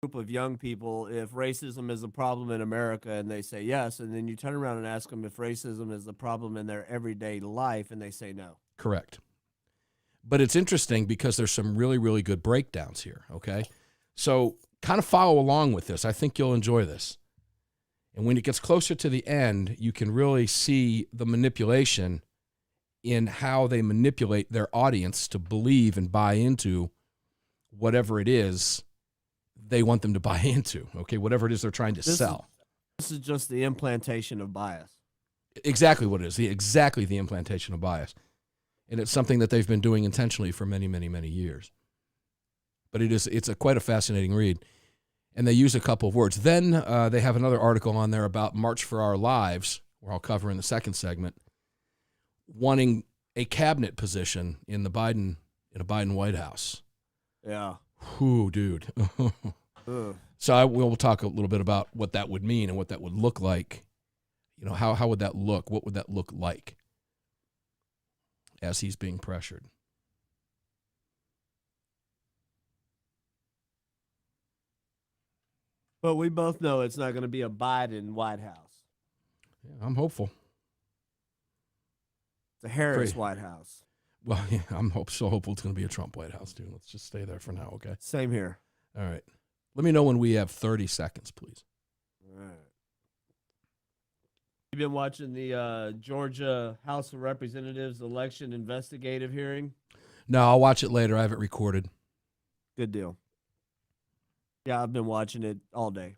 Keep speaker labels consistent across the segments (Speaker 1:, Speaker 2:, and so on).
Speaker 1: group of young people if racism is a problem in America, and they say yes, and then you turn around and ask them if racism is a problem in their everyday life, and they say no.
Speaker 2: Correct. But it's interesting because there's some really, really good breakdowns here, okay? So kind of follow along with this. I think you'll enjoy this. And when it gets closer to the end, you can really see the manipulation in how they manipulate their audience to believe and buy into whatever it is they want them to buy into, okay? Whatever it is they're trying to sell.
Speaker 1: This is just the implantation of bias.
Speaker 2: Exactly what it is, exactly the implantation of bias. And it's something that they've been doing intentionally for many, many, many years. But it's quite a fascinating read. And they use a couple of words. Then they have another article on there about March for Our Lives, where I'll cover in the second segment, wanting a cabinet position in a Biden White House.
Speaker 1: Yeah.
Speaker 2: Whew, dude. So we'll talk a little bit about what that would mean and what that would look like. You know, how would that look? What would that look like as he's being pressured?
Speaker 1: But we both know it's not going to be a Biden White House.
Speaker 2: Yeah, I'm hopeful.
Speaker 1: It's a Harris White House.
Speaker 2: Well, yeah, I'm so hopeful it's going to be a Trump White House, dude. Let's just stay there for now, okay?
Speaker 1: Same here.
Speaker 2: All right. Let me know when we have 30 seconds, please.
Speaker 1: All right. You've been watching the Georgia House of Representatives election investigative hearing?
Speaker 2: No, I'll watch it later. I have it recorded.
Speaker 1: Good deal. Yeah, I've been watching it all day.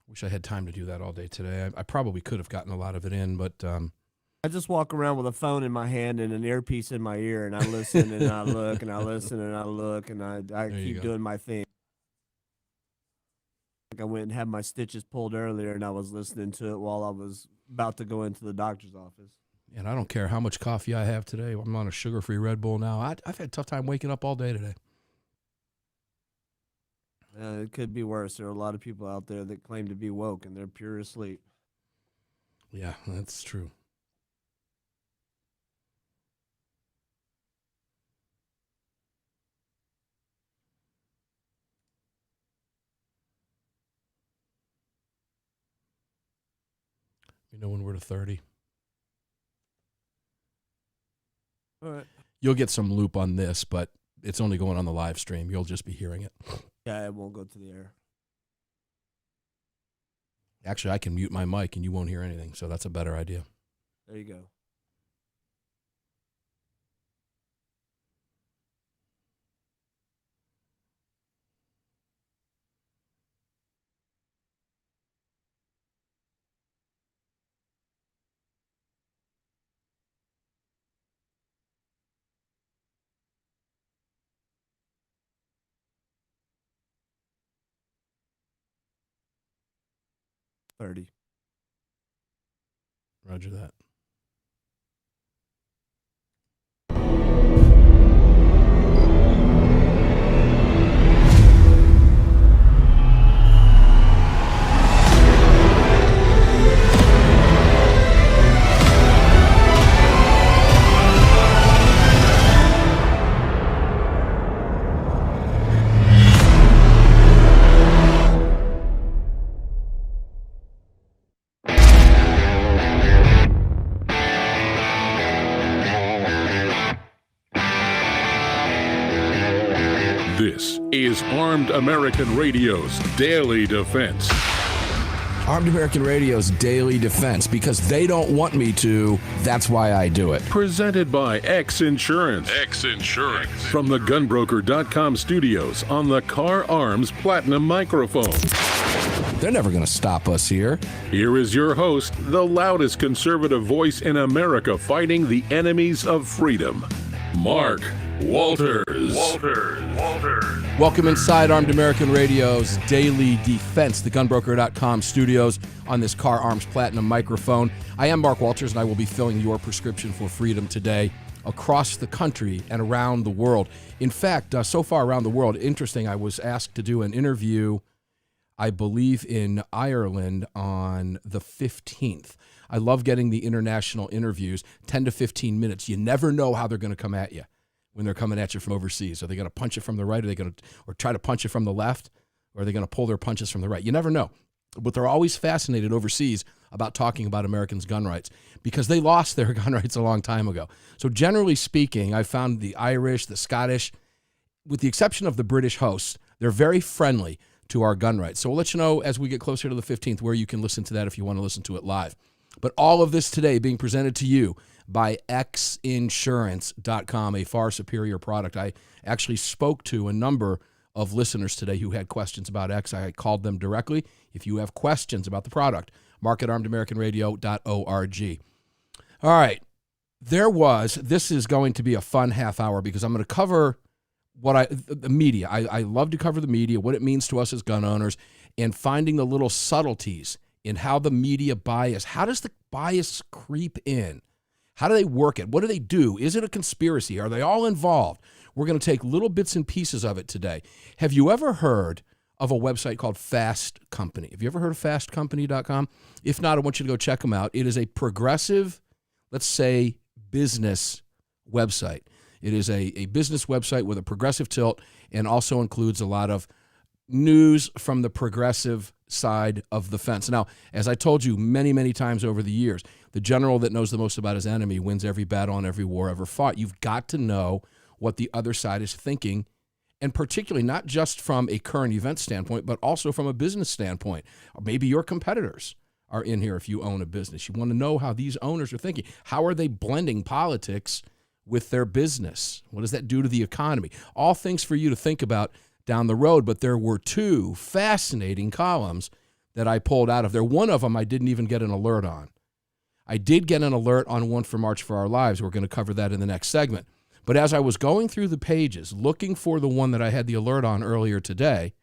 Speaker 2: Wish I had time to do that all day today. I probably could have gotten a lot of it in, but...
Speaker 1: I just walk around with a phone in my hand and an earpiece in my ear, and I listen and I look and I listen and I look, and I keep doing my thing. Like I went and had my stitches pulled earlier, and I was listening to it while I was about to go into the doctor's office.
Speaker 2: And I don't care how much coffee I have today. I'm on a sugar-free Red Bull now. I've had a tough time waking up all day today.
Speaker 1: It could be worse. There are a lot of people out there that claim to be woke, and they're pure asleep.
Speaker 2: Yeah, that's true. You know when we're to 30.
Speaker 1: All right.
Speaker 2: You'll get some loop on this, but it's only going on the live stream. You'll just be hearing it.
Speaker 1: Yeah, it won't go to the air.
Speaker 2: Actually, I can mute my mic and you won't hear anything, so that's a better idea.
Speaker 1: There you go. $30.
Speaker 2: Roger that.
Speaker 3: This is Armed American Radio's Daily Defense.
Speaker 2: Armed American Radio's Daily Defense, because they don't want me to, that's why I do it.
Speaker 3: Presented by X Insurance. X Insurance. From the gunbroker.com studios on the Car Arms Platinum microphone.
Speaker 2: They're never going to stop us here.
Speaker 3: Here is your host, the loudest conservative voice in America fighting the enemies of freedom, Mark Walters.
Speaker 2: Welcome inside Armed American Radio's Daily Defense, the gunbroker.com studios on this Car Arms Platinum microphone. I am Mark Walters, and I will be filling your prescription for freedom today across the country and around the world. In fact, so far around the world, interesting, I was asked to do an interview, I believe, in Ireland on the 15th. I love getting the international interviews, 10 to 15 minutes. You never know how they're going to come at you when they're coming at you from overseas. Are they going to punch you from the right? Are they going to, or try to punch you from the left? Or are they going to pull their punches from the right? You never know. But they're always fascinated overseas about talking about Americans' gun rights because they lost their gun rights a long time ago. So generally speaking, I found the Irish, the Scottish, with the exception of the British hosts, they're very friendly to our gun rights. So we'll let you know as we get closer to the 15th where you can listen to that if you want to listen to it live. But all of this today being presented to you by xinsurance.com, a far superior product. I actually spoke to a number of listeners today who had questions about X. I called them directly. If you have questions about the product, mark@armedamericanradio.org. All right. This is going to be a fun half hour because I'm going to cover the media. I love to cover the media, what it means to us as gun owners, and finding the little subtleties in how the media bias, how does the bias creep in? How do they work it? What do they do? Is it a conspiracy? Are they all involved? We're going to take little bits and pieces of it today. Have you ever heard of a website called Fast Company? Have you ever heard of fastcompany.com? If not, I want you to go check them out. It is a progressive, let's say, business website. It is a business website with a progressive tilt and also includes a lot of news from the progressive side of the fence. Now, as I told you many, many times over the years, the general that knows the most about his enemy wins every battle and every war ever fought. You've got to know what the other side is thinking, and particularly not just from a current event standpoint, but also from a business standpoint. Or maybe your competitors are in here if you own a business. You want to know how these owners are thinking. How are they blending politics with their business? What does that do to the economy? All things for you to think about down the road, but there were two fascinating columns that I pulled out of there. One of them I didn't even get an alert on. I did get an alert on one for March for Our Lives. We're going to cover that in the next segment. But as I was going through the pages, looking for the one that I had the alert on earlier today,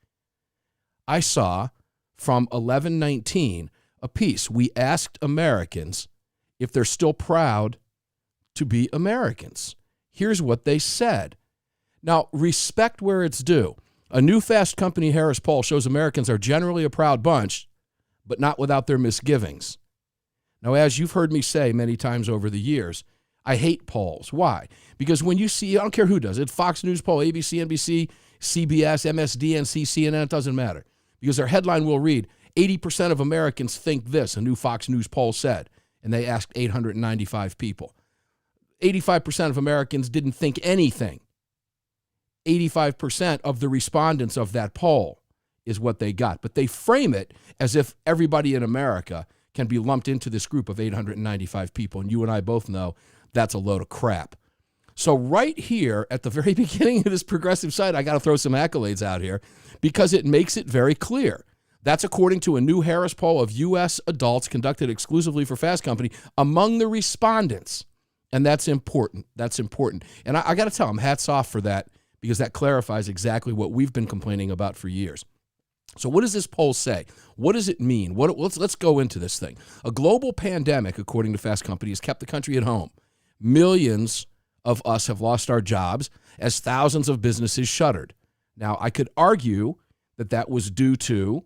Speaker 2: I saw from 1119 a piece. We asked Americans if they're still proud to be Americans. Here's what they said. Now, respect where it's due. A new Fast Company Harris poll shows Americans are generally a proud bunch, but not without their misgivings. Now, as you've heard me say many times over the years, I hate polls. Why? Because when you see, I don't care who does it, Fox News poll, ABC, NBC, CBS, MSDNC, CNN, it doesn't matter. Because their headline will read, 80% of Americans think this, a new Fox News poll said, and they asked 895 people. 85% of Americans didn't think anything. 85% of the respondents of that poll is what they got. But they frame it as if everybody in America can be lumped into this group of 895 people. And you and I both know that's a load of crap. So right here at the very beginning of this progressive site, I got to throw some accolades out here because it makes it very clear. That's according to a new Harris poll of U.S. adults conducted exclusively for Fast Company among the respondents. And that's important. That's important. And I got to tell them, hats off for that because that clarifies exactly what we've been complaining about for years. So what does this poll say? What does it mean? Let's go into this thing. A global pandemic, according to Fast Company, has kept the country at home. Millions of us have lost our jobs as thousands of businesses shuttered. Now, I could argue that that was due to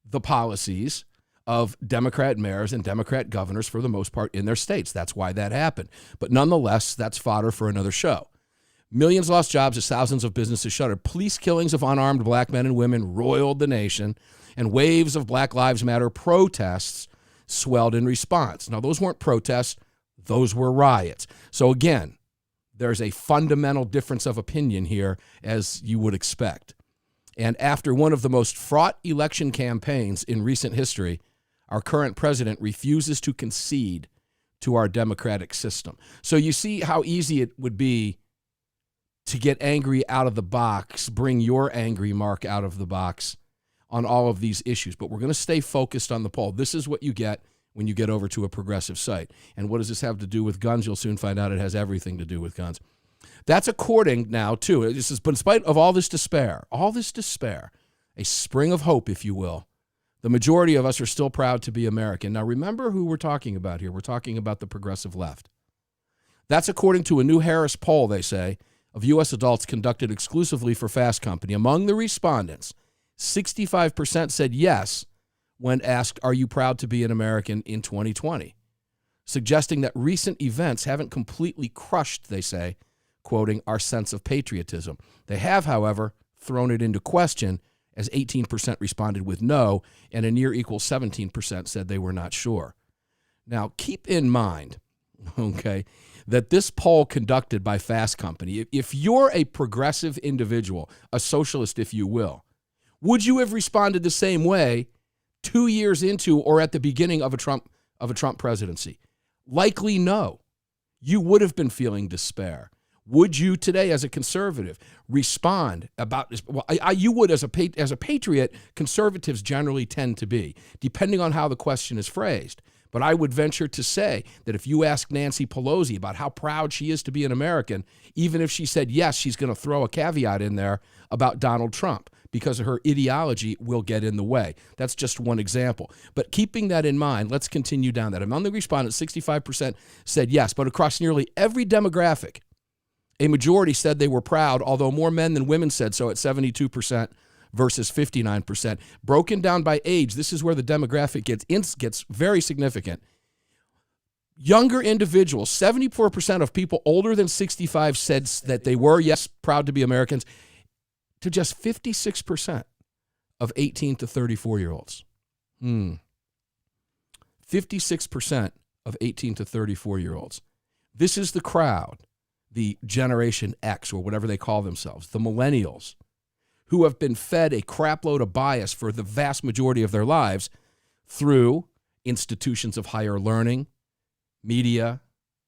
Speaker 2: the policies of Democrat mayors and Democrat governors for the most part in their states. That's why that happened. But nonetheless, that's fodder for another show. Millions lost jobs as thousands of businesses shuttered. Police killings of unarmed black men and women roiled the nation, and waves of Black Lives Matter protests swelled in response. Now, those weren't protests. Those were riots. So again, there's a fundamental difference of opinion here, as you would expect. And after one of the most fraught election campaigns in recent history, our current president refuses to concede to our democratic system. So you see how easy it would be to get angry out of the box, bring your angry mark out of the box on all of these issues. But we're going to stay focused on the poll. This is what you get when you get over to a progressive site. And what does this have to do with guns? You'll soon find out it has everything to do with guns. That's according now to, but in spite of all this despair, a spring of hope, if you will, the majority of us are still proud to be American. Now, remember who we're talking about here. We're talking about the progressive left. That's according to a new Harris poll, they say, of U.S. adults conducted exclusively for Fast Company. Among the respondents, 65% said yes when asked, are you proud to be an American in 2020? Suggesting that recent events haven't completely crushed, they say, quoting, our sense of patriotism. They have, however, thrown it into question as 18% responded with no, and a near equal 17% said they were not sure. Now, keep in mind, okay, that this poll conducted by Fast Company, if you're a progressive individual, a socialist, if you will, would you have responded the same way 2 years into or at the beginning of a Trump presidency? Likely no. You would have been feeling despair. Would you today, as a conservative, respond about this? Well, you would as a patriot. Conservatives generally tend to be, depending on how the question is phrased. But I would venture to say that if you ask Nancy Pelosi about how proud she is to be an American, even if she said yes, she's going to throw a caveat in there about Donald Trump because her ideology will get in the way. That's just one example. But keeping that in mind, let's continue down that. Among the respondents, 65% said yes, but across nearly every demographic, a majority said they were proud, although more men than women said so at 72%. Versus 59%. Broken down by age, this is where the demographic gets very significant. Younger individuals, 74% of people older than 65 said that they were, yes, proud to be Americans, to just 56% of 18 to 34-year-olds. 56% of 18 to 34-year-olds. This is the crowd, the Generation X, or whatever they call themselves, the millennials, who have been fed a crapload of bias for the vast majority of their lives through institutions of higher learning, media,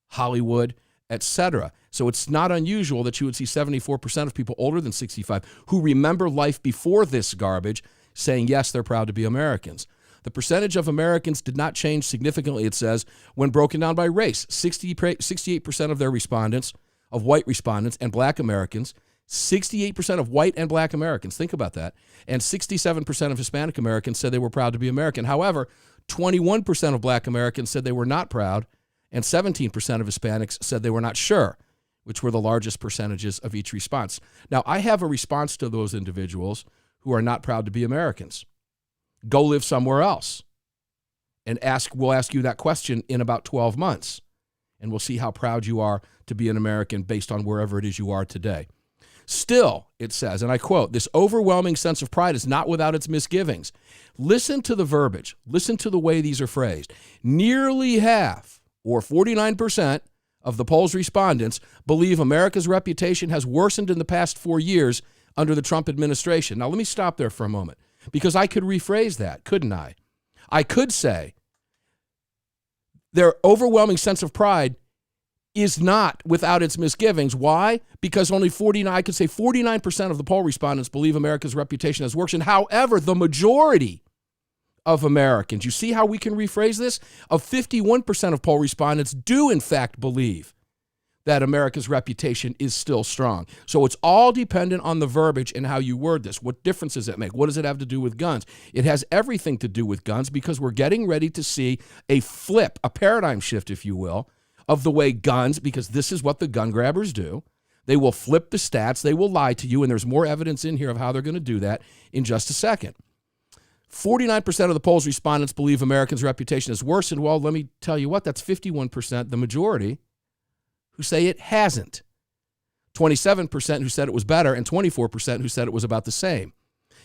Speaker 2: Hollywood, etc. So it's not unusual that you would see 74% of people older than 65 who remember life before this garbage saying, yes, they're proud to be Americans. The percentage of Americans did not change significantly, it says, when broken down by race. 68% of their respondents, of white respondents and black Americans, 68% of white and black Americans, think about that, and 67% of Hispanic Americans said they were proud to be American. However, 21% of black Americans said they were not proud, and 17% of Hispanics said they were not sure, which were the largest percentages of each response. Now, I have a response to those individuals who are not proud to be Americans. Go live somewhere else. And we'll ask you that question in about 12 months, and we'll see how proud you are to be an American based on wherever it is you are today. Still, it says, and I quote, this overwhelming sense of pride is not without its misgivings. Listen to the verbiage. Listen to the way these are phrased. Nearly half, or 49%, of the poll's respondents believe America's reputation has worsened in the past 4 years under the Trump administration. Now, let me stop there for a moment, because I could rephrase that, couldn't I? I could say their overwhelming sense of pride is not without its misgivings. Why? Because only 49% of the poll respondents believe America's reputation has worsened. However, the majority of Americans, you see how we can rephrase this? Of 51% of poll respondents do in fact believe that America's reputation is still strong. So it's all dependent on the verbiage and how you word this. What difference does it make? What does it have to do with guns? It has everything to do with guns because we're getting ready to see a flip, a paradigm shift, if you will, of the way guns, because this is what the gun grabbers do. They will flip the stats. They will lie to you, and there's more evidence in here of how they're going to do that in just a second. 49% of the poll's respondents believe Americans' reputation is worsened. Well, let me tell you what, that's 51%, the majority, who say it hasn't. 27% who said it was better, and 24% who said it was about the same.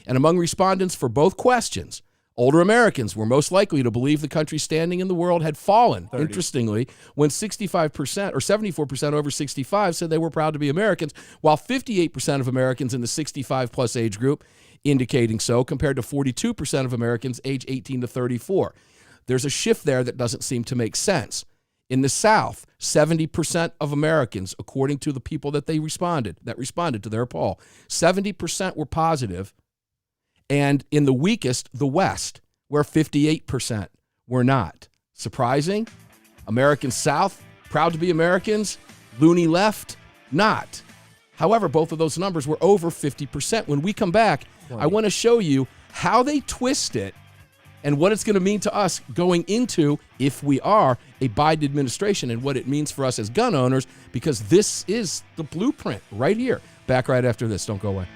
Speaker 2: And among respondents for both questions, older Americans were most likely to believe the country's standing in the world had fallen,
Speaker 1: 30.
Speaker 2: Interestingly, when 65% or 74% over 65 said they were proud to be Americans, while 58% of Americans in the 65-plus age group indicating so, compared to 42% of Americans age 18 to 34. There's a shift there that doesn't seem to make sense. In the South, 70% of Americans, according to the people that responded to their poll, 70% were positive. And in the weakest, the West, where 58% were not. Surprising? American South, proud to be Americans. Loony left, not. However, both of those numbers were over 50%. When we come back, I want to show you how they twist it and what it's going to mean to us going into, if we are, a Biden administration, and what it means for us as gun owners, because this is the blueprint right here. Back right after this. Don't go away.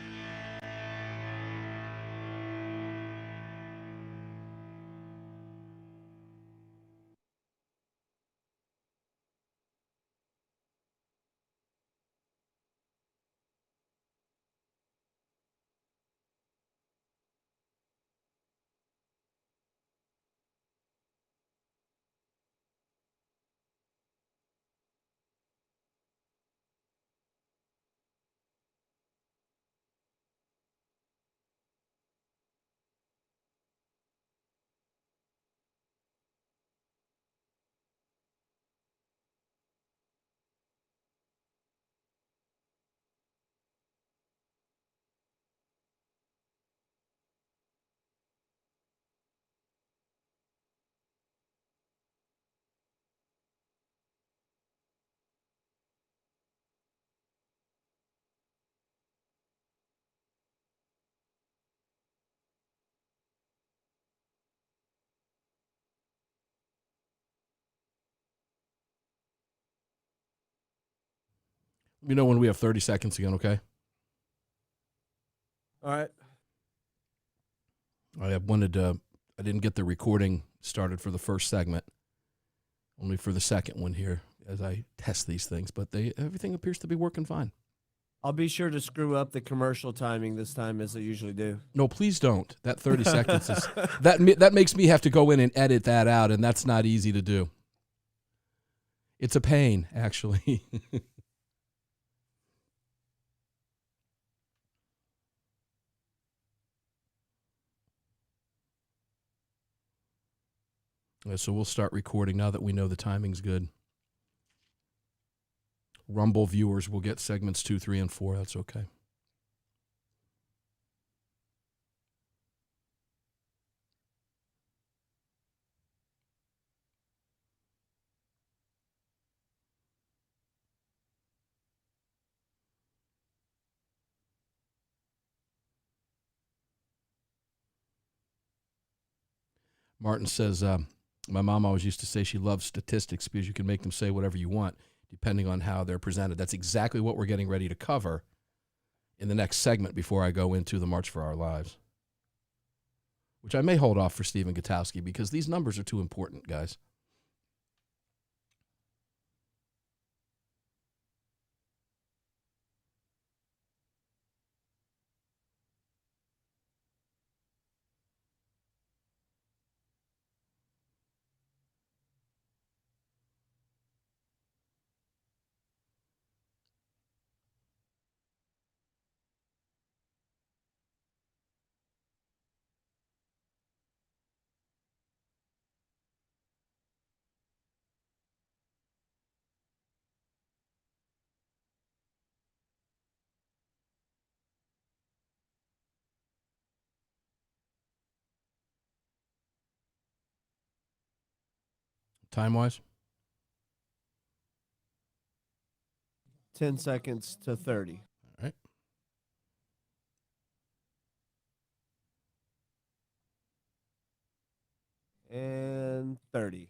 Speaker 2: You know when we have 30 seconds again, okay?
Speaker 1: All right.
Speaker 2: I didn't get the recording started for the first segment, only for the second one here as I test these things, but everything appears to be working fine.
Speaker 1: I'll be sure to screw up the commercial timing this time as I usually do.
Speaker 2: No, please don't. That 30 seconds is that makes me have to go in and edit that out, and that's not easy to do. It's a pain, actually. So we'll start recording now that we know the timing's good. Rumble viewers will get segments 2, 3, and 4. That's okay. Martin says, my mom always used to say she loves statistics because you can make them say whatever you want depending on how they're presented. That's exactly what we're getting ready to cover in the next segment before I go into the March for Our Lives, which I may hold off for Stephen Gutowski because these numbers are too important, guys. Time-wise?
Speaker 1: 10 seconds to 30.
Speaker 2: All right.
Speaker 1: And 30.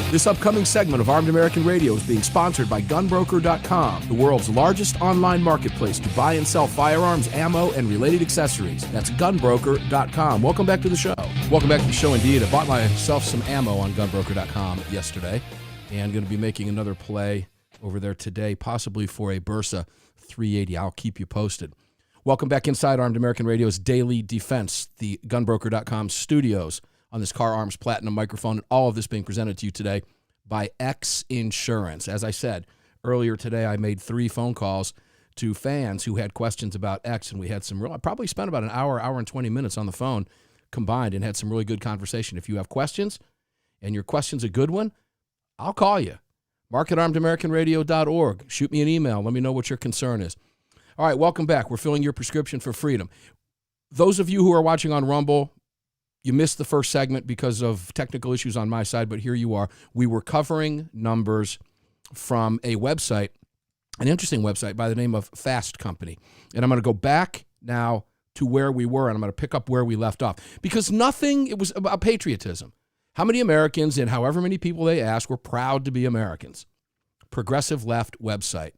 Speaker 2: This upcoming segment of Armed American Radio is being sponsored by Gunbroker.com, the world's largest online marketplace to buy and sell firearms, ammo, and related accessories. That's Gunbroker.com. Welcome back to the show. Welcome back to the show indeed. I bought myself some ammo on Gunbroker.com yesterday, and going to be making another play over there today, possibly for a Bursa 380. I'll keep you posted. Welcome back inside Armed American Radio's Daily Defense, the Gunbroker.com studios, on this Car Arms Platinum microphone, and all of this being presented to you today by X Insurance. As I said earlier today, I made 3 phone calls to fans who had questions about X, and we had some real, I probably spent about an hour and 20 minutes on the phone combined and had some really good conversation. If you have questions, and your question's a good one, I'll call you. mark@armedamericanradio.org. Shoot me an email. Let me know what your concern is. All right, welcome back. We're filling your prescription for freedom. Those of you who are watching on Rumble, you missed the first segment because of technical issues on my side, but here you are. We were covering numbers from a website, an interesting website by the name of Fast Company. And I'm going to go back now to where we were, and I'm going to pick up where we left off. Because it was about patriotism. How many Americans, and however many people they asked, were proud to be Americans? Progressive Left website.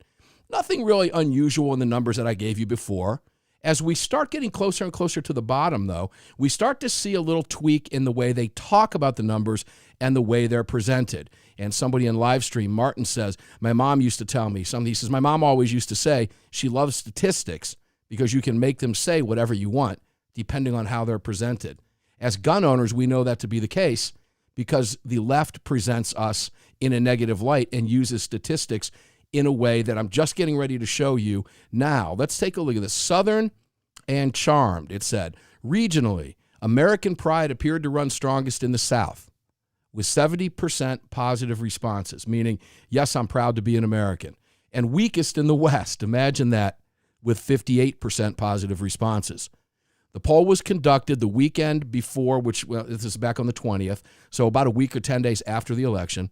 Speaker 2: Nothing really unusual in the numbers that I gave you before. As we start getting closer and closer to the bottom, though, we start to see a little tweak in the way they talk about the numbers and the way they're presented. And somebody in live stream, Martin, says, my mom used to tell me something. He says, my mom always used to say she loves statistics because you can make them say whatever you want depending on how they're presented. As gun owners, we know that to be the case because the left presents us in a negative light and uses statistics in a way that I'm just getting ready to show you now. Let's take a look at this. Southern and Charmed, it said. Regionally, American pride appeared to run strongest in the South, with 70% positive responses, meaning, yes, I'm proud to be an American, and weakest in the West. Imagine that, with 58% positive responses. The poll was conducted the weekend before, this is back on the 20th, so about a week or 10 days after the election,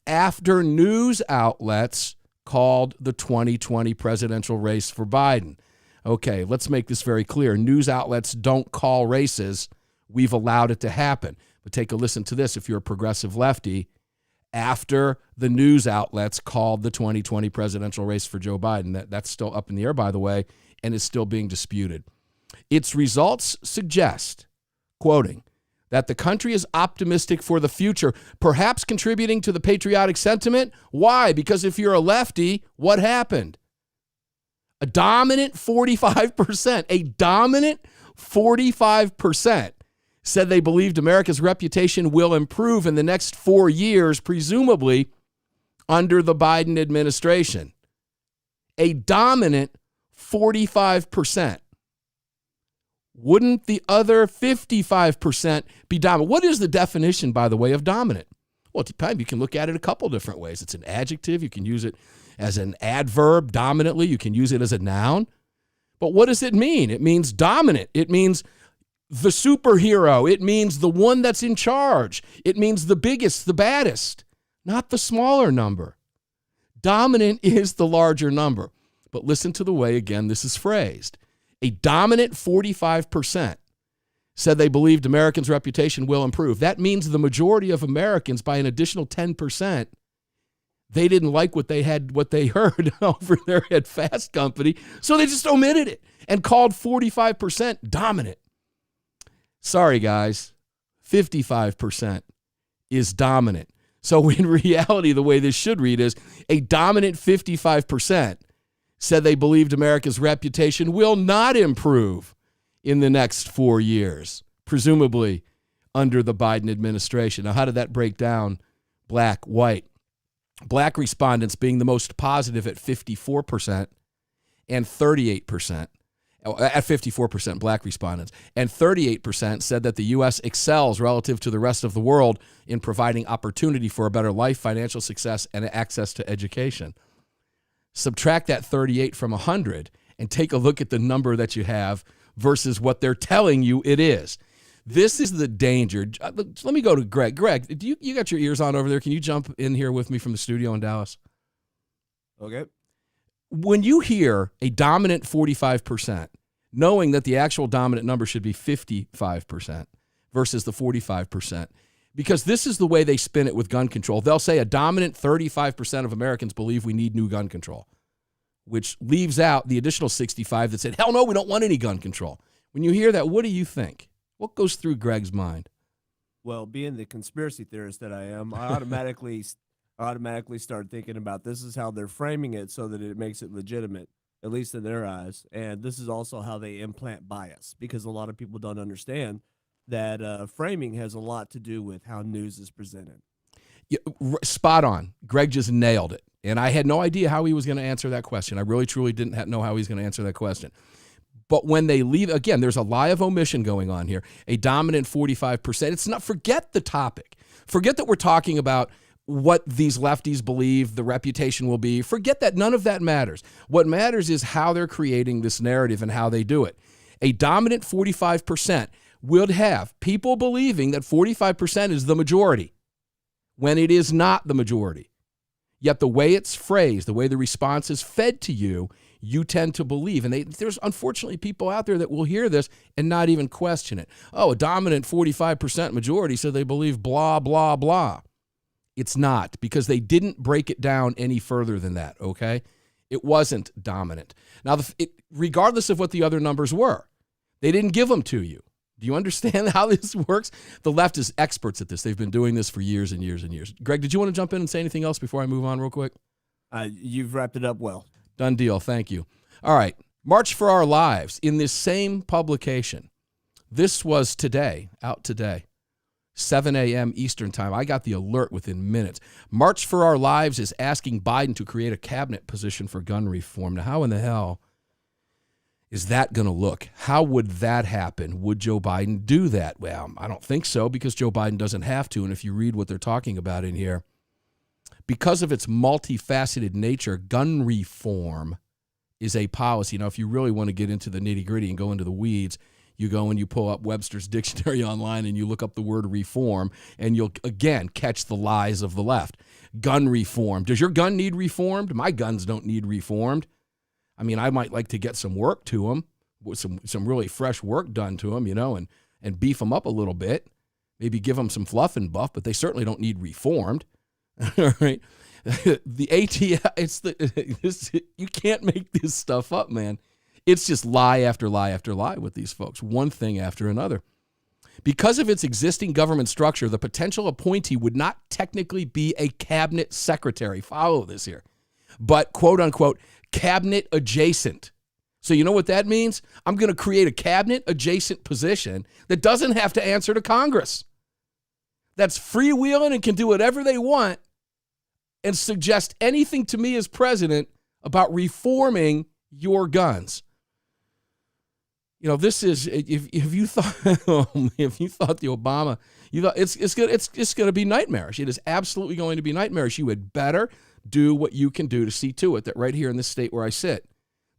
Speaker 2: after news outlets called the 2020 presidential race for Biden. Okay, let's make this very clear. News outlets don't call races. We've allowed it to happen. But take a listen to this if you're a progressive lefty. After the news outlets called the 2020 presidential race for Joe Biden, that's still up in the air, by the way, and is still being disputed. Its results suggest, quoting, that the country is optimistic for the future, perhaps contributing to the patriotic sentiment. Why? Because if you're a lefty, what happened? A dominant 45% said they believed America's reputation will improve in the next 4 years, presumably under the Biden administration. A dominant 45%. Wouldn't the other 55% be dominant? What is the definition, by the way, of dominant? Well, it depends. You can look at it a couple different ways. It's an adjective. You can use it as an adverb dominantly. You can use it as a noun. But what does it mean? It means dominant. It means the superhero. It means the one that's in charge. It means the biggest, the baddest, not the smaller number. Dominant is the larger number. But listen to the way, again, this is phrased. A dominant 45% said they believed Americans' reputation will improve. That means the majority of Americans, by an additional 10%, they didn't like what they heard over there at Fast Company, so they just omitted it and called 45% dominant. Sorry, guys, 55% is dominant. So in reality, the way this should read is a dominant 55% said they believed America's reputation will not improve in the next 4 years, presumably under the Biden administration. Now, how did that break down? Black, white. Black respondents being the most positive at 54% and 38%. At 54%, black respondents. And 38% said that the U.S. excels relative to the rest of the world in providing opportunity for a better life, financial success, and access to education. Subtract that 38 from 100 and take a look at the number that you have versus what they're telling you it is. This is the danger. Let me go to Greg. Greg, you got your ears on over there. Can you jump in here with me from the studio in Dallas?
Speaker 1: Okay.
Speaker 2: When you hear a dominant 45%, knowing that the actual dominant number should be 55% versus the 45%, because this is the way they spin it with gun control. They'll say a dominant 35% of Americans believe we need new gun control, which leaves out the additional 65 that said, hell no, we don't want any gun control. When you hear that, what do you think? What goes through Greg's mind?
Speaker 1: Well, being the conspiracy theorist that I am, I automatically start thinking about this is how they're framing it so that it makes it legitimate, at least in their eyes. And this is also how they implant bias, because a lot of people don't understand that framing has a lot to do with how news is presented.
Speaker 2: Yeah, spot on. Greg just nailed it. And I had no idea how he was going to answer that question. I really, truly didn't know how he was going to answer that question. But when they leave, again, there's a lie of omission going on here. A dominant 45%. It's not, forget the topic. Forget that we're talking about what these lefties believe the reputation will be. Forget that. None of that matters. What matters is how they're creating this narrative and how they do it. A dominant 45% would have people believing that 45% is the majority when it is not the majority. Yet the way it's phrased, the way the response is fed to you, you tend to believe. And there's unfortunately people out there that will hear this and not even question it. Oh, a dominant 45% majority said they believe blah, blah, blah. It's not, because they didn't break it down any further than that, okay? It wasn't dominant. Now, regardless of what the other numbers were, they didn't give them to you. Do you understand how this works? The left is experts at this. They've been doing this for years and years and years. Greg, did you want to jump in and say anything else before I move on real quick?
Speaker 1: You've wrapped it up well.
Speaker 2: Done deal. Thank you. All right. March for Our Lives. In this same publication, this was today, out today, 7 a.m. Eastern time. I got the alert within minutes. March for Our Lives is asking Biden to create a cabinet position for gun reform. Now, how in the hell is that going to look? How would that happen? Would Joe Biden do that? Well, I don't think so, because Joe Biden doesn't have to. And if you read what they're talking about in here, because of its multifaceted nature, gun reform is a policy. Now, if you really want to get into the nitty-gritty and go into the weeds, you go and you pull up Webster's dictionary online and you look up the word reform, and you'll, again, catch the lies of the left. Gun reform. Does your gun need reformed? My guns don't need reformed. I mean, I might like to get some work to them, with some really fresh work done to them, and beef them up a little bit. Maybe give them some fluff and buff, but they certainly don't need reformed. All right. The ATF, you can't make this stuff up, man. It's just lie after lie after lie with these folks, one thing after another. Because of its existing government structure, the potential appointee would not technically be a cabinet secretary. Follow this here. But, quote unquote, cabinet adjacent. So you know what that means? I'm going to create a cabinet adjacent position that doesn't have to answer to Congress. That's freewheeling and can do whatever they want and suggest anything to me as president about reforming your guns. This is, if you thought the Obama, it's going to be nightmarish. It is absolutely going to be nightmarish. You had better do what you can do to see to it that right here in this state where I sit,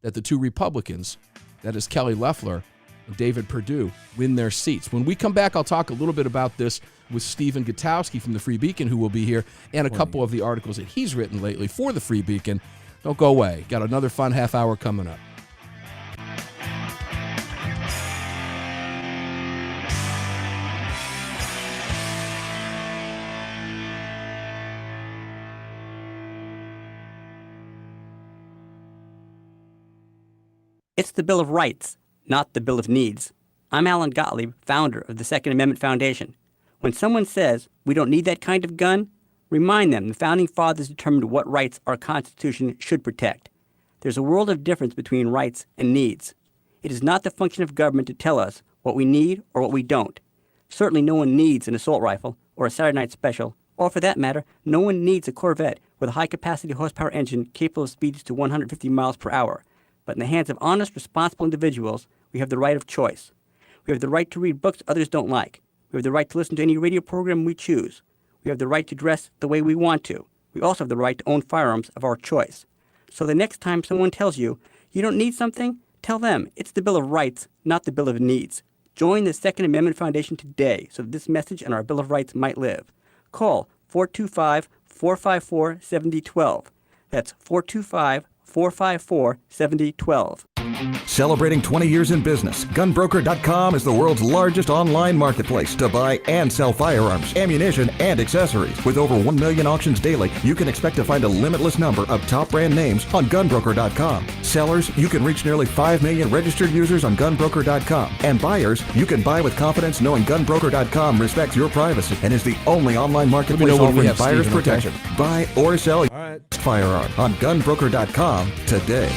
Speaker 2: that the two Republicans, that is Kelly Loeffler and David Perdue, win their seats. When we come back, I'll talk a little bit about this with Stephen Gutowski from the Free Beacon, who will be here, and a couple of the articles that he's written lately for the Free Beacon. Don't go away. Got another fun half hour coming up.
Speaker 4: It's the Bill of Rights, not the Bill of Needs. I'm Alan Gottlieb, founder of the Second Amendment Foundation. When someone says we don't need that kind of gun, remind them the Founding Fathers determined what rights our Constitution should protect. There's a world of difference between rights and needs. It is not the function of government to tell us what we need or what we don't. Certainly no one needs an assault rifle or a Saturday night special, or for that matter, no one needs a Corvette with a high-capacity horsepower engine capable of speeds to 150 miles per hour. But in the hands of honest, responsible individuals, we have the right of choice. We have the right to read books others don't like. We have the right to listen to any radio program we choose. We have the right to dress the way we want to. We also have the right to own firearms of our choice. So the next time someone tells you, you don't need something, tell them it's the Bill of Rights, not the Bill of Needs. Join the Second Amendment Foundation today so that this message and our Bill of Rights might live. Call 425-454-7012. That's 425-454-7012.
Speaker 5: Celebrating 20 years in business, Gunbroker.com is the world's largest online marketplace to buy and sell firearms, ammunition, and accessories. With over 1 million auctions daily, you can expect to find a limitless number of top brand names on Gunbroker.com. Sellers, you can reach nearly 5 million registered users on Gunbroker.com. And buyers, you can buy with confidence knowing Gunbroker.com respects your privacy and is the only online marketplace offering buyers protection. Okay. Buy or sell your firearm on Gunbroker.com today.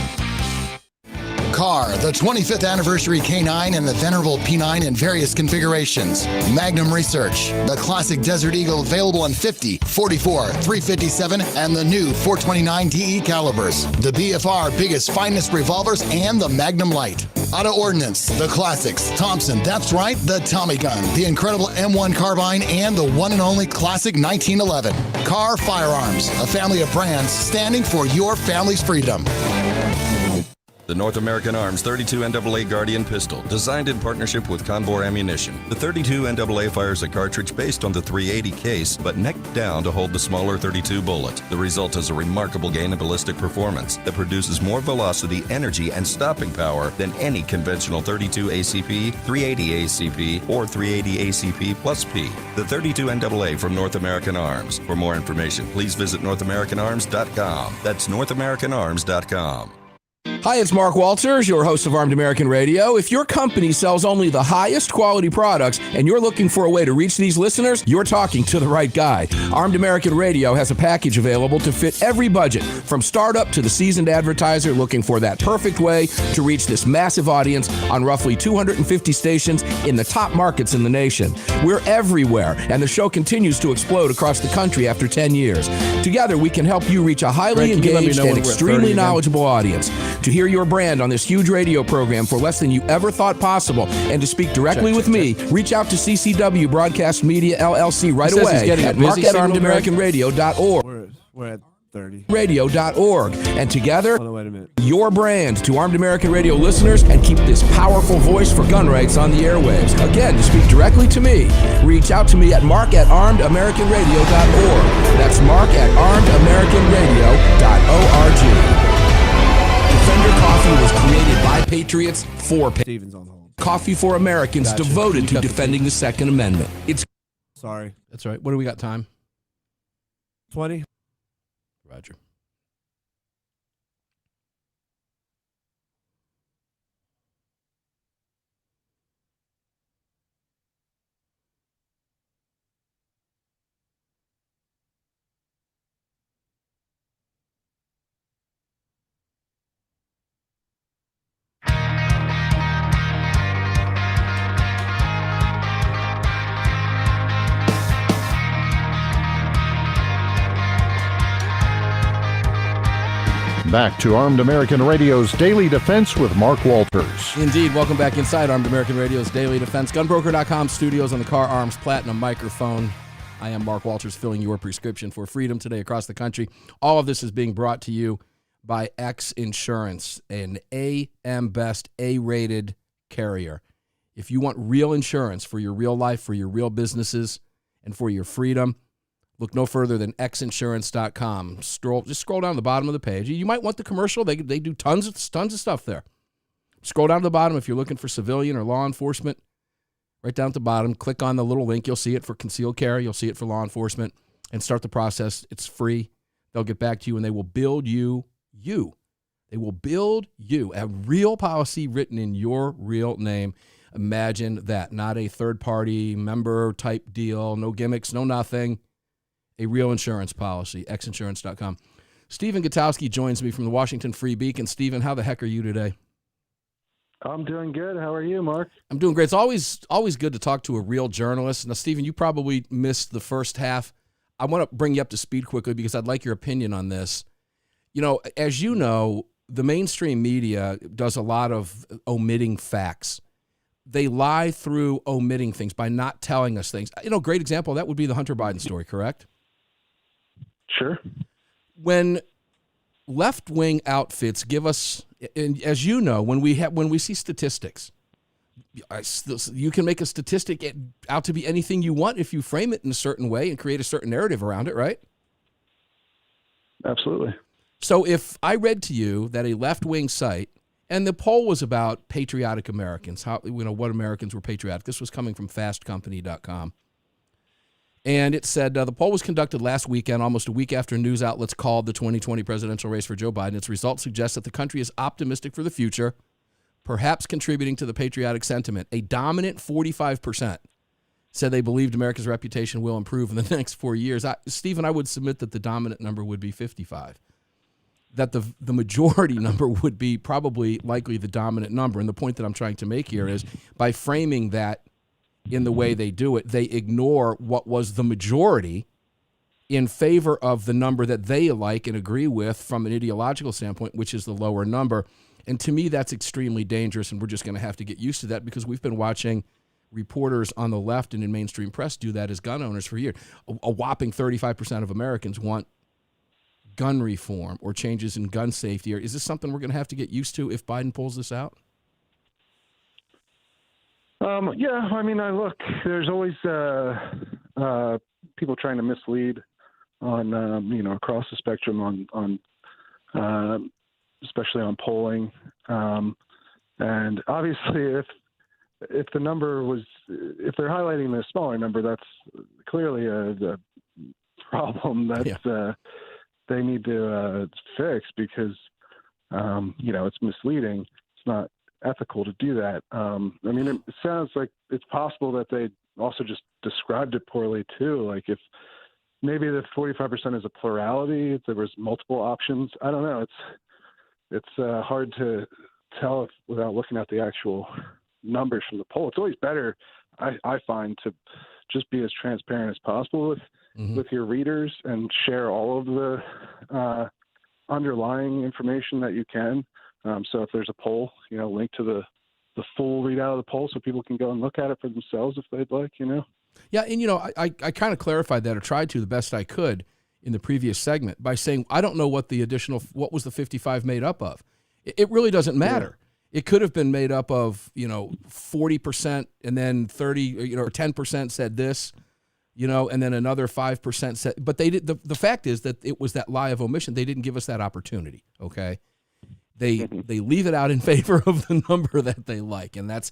Speaker 6: Car, the 25th anniversary K9 and the venerable P9 in various configurations. Magnum Research, the classic Desert Eagle available in 50, 44, 357, and the new 429 DE calibers. The BFR biggest, finest revolvers and the Magnum Light. Auto Ordnance, the classics. Thompson, that's right, the Tommy gun, the incredible M1 carbine, and the one and only classic 1911. Car Firearms, a family of brands standing for your family's freedom.
Speaker 7: The North American Arms 32 NAA Guardian pistol, designed in partnership with Conbor Ammunition. The 32 NAA fires a cartridge based on the 380 case, but necked down to hold the smaller 32 bullet. The result is a remarkable gain in ballistic performance that produces more velocity, energy, and stopping power than any conventional 32 ACP, 380 ACP, or 380 ACP plus P. The 32 NAA from North American Arms. For more information, please visit NorthAmericanArms.com. That's NorthAmericanArms.com.
Speaker 2: Hi, it's Mark Walters, your host of Armed American Radio. If your company sells only the highest quality products and you're looking for a way to reach these listeners, you're talking to the right guy. Armed American Radio has a package available to fit every budget, from startup to the seasoned advertiser looking for that perfect way to reach this massive audience on roughly 250 stations in the top markets in the nation. We're everywhere, and the show continues to explode across the country after 10 years. Together, we can help you reach a highly engaged and extremely knowledgeable audience. To to hear your brand on this huge radio program for less than you ever thought possible and to speak directly with me, reach out to CCW Broadcast Media LLC right away at mark@armedamericanadio.org.
Speaker 1: We're at 30.
Speaker 2: Radio.org. And together,
Speaker 1: Hold on, wait a minute.
Speaker 2: your brand to Armed American Radio listeners and keep this powerful voice for gun rights on the airwaves. Again, to speak directly to me, reach out to me at mark@armedamericanradio.org. That's mark@armedamericanradio.org. Defender Coffee was created by patriots for
Speaker 1: Steven's on hold.
Speaker 2: Coffee for Americans devoted to defending the Second Amendment. It's
Speaker 1: Sorry.
Speaker 2: That's right. What do we got time?
Speaker 1: 20.
Speaker 2: Roger.
Speaker 8: Back to Armed American Radio's Daily Defense with Mark Walters.
Speaker 2: Indeed. Welcome back inside Armed American Radio's Daily Defense. Gunbroker.com studios on the Car Arms Platinum microphone. I am Mark Walters, filling your prescription for freedom today across the country. All of this is being brought to you by X Insurance, an AM Best A-rated carrier. If you want real insurance for your real life, for your real businesses, and for your freedom, look no further than xinsurance.com. Just scroll down the bottom of the page. You might want the commercial. They do tons of stuff there. Scroll down to the bottom if you're looking for civilian or law enforcement. Right down at the bottom, click on the little link. You'll see it for concealed carry. You'll see it for law enforcement. And start the process. It's free. They'll get back to you, and they will build you. They will build you a real policy written in your real name. Imagine that. Not a third-party member type deal. No gimmicks, no nothing. A real insurance policy, xinsurance.com. Stephen Gutowski joins me from the Washington Free Beacon. Stephen, how the heck are you today?
Speaker 9: I'm doing good. How are you, Mark?
Speaker 2: I'm doing great. It's always good to talk to a real journalist. Now, Stephen, you probably missed the first half. I want to bring you up to speed quickly because I'd like your opinion on this. You know, as you know, the mainstream media does a lot of omitting facts. They lie through omitting things by not telling us things. You know, great example of that would be the Hunter Biden story, correct?
Speaker 9: Sure.
Speaker 2: When left-wing outfits give us, and as you know, when we see statistics, you can make a statistic out to be anything you want if you frame it in a certain way and create a certain narrative around it, right?
Speaker 9: Absolutely.
Speaker 2: So if I read to you that a left-wing site, and the poll was about patriotic Americans, what Americans were patriotic. This was coming from fastcompany.com. And it said the poll was conducted last weekend, almost a week after news outlets called the 2020 presidential race for Joe Biden. Its results suggest that the country is optimistic for the future, perhaps contributing to the patriotic sentiment. A dominant 45% said they believed America's reputation will improve in the next 4 years. Stephen, I would submit that the dominant number would be 55. That the majority number would be probably likely the dominant number. And the point that I'm trying to make here is by framing that in the way they do it, they ignore what was the majority in favor of the number that they like and agree with from an ideological standpoint, which is the lower number. And to me, that's extremely dangerous, and we're just going to have to get used to that because we've been watching reporters on the left and in mainstream press do that as gun owners for years. A whopping 35% of Americans want gun reform or changes in gun safety. Is this something we're going to have to get used to if Biden pulls this out?
Speaker 9: Yeah, I mean, look, there's always people trying to mislead on, across the spectrum on especially on polling. And obviously, if the number if they're highlighting the smaller number, that's clearly a problem that they need to fix because, it's misleading. It's not ethical to do that. I mean, it sounds like it's possible that they also just described it poorly too. Like if maybe the 45% is a plurality, if there was multiple options, I don't know. It's hard to tell without looking at the actual numbers from the poll. It's always better, I find, to just be as transparent as possible with your readers and share all of the underlying information that you can. So if there's a poll, link to the full readout of the poll so people can go and look at it for themselves if they'd like,
Speaker 2: Yeah, and I kind of clarified that, or tried to the best I could in the previous segment, by saying I don't know what was the 55 made up of. It really doesn't matter. Yeah. It could have been made up of 40% and then 30 or 10% said this, and then another 5% said. But they did. The fact is that it was that lie of omission. They didn't give us that opportunity. Okay. They leave it out in favor of the number that they like, and that's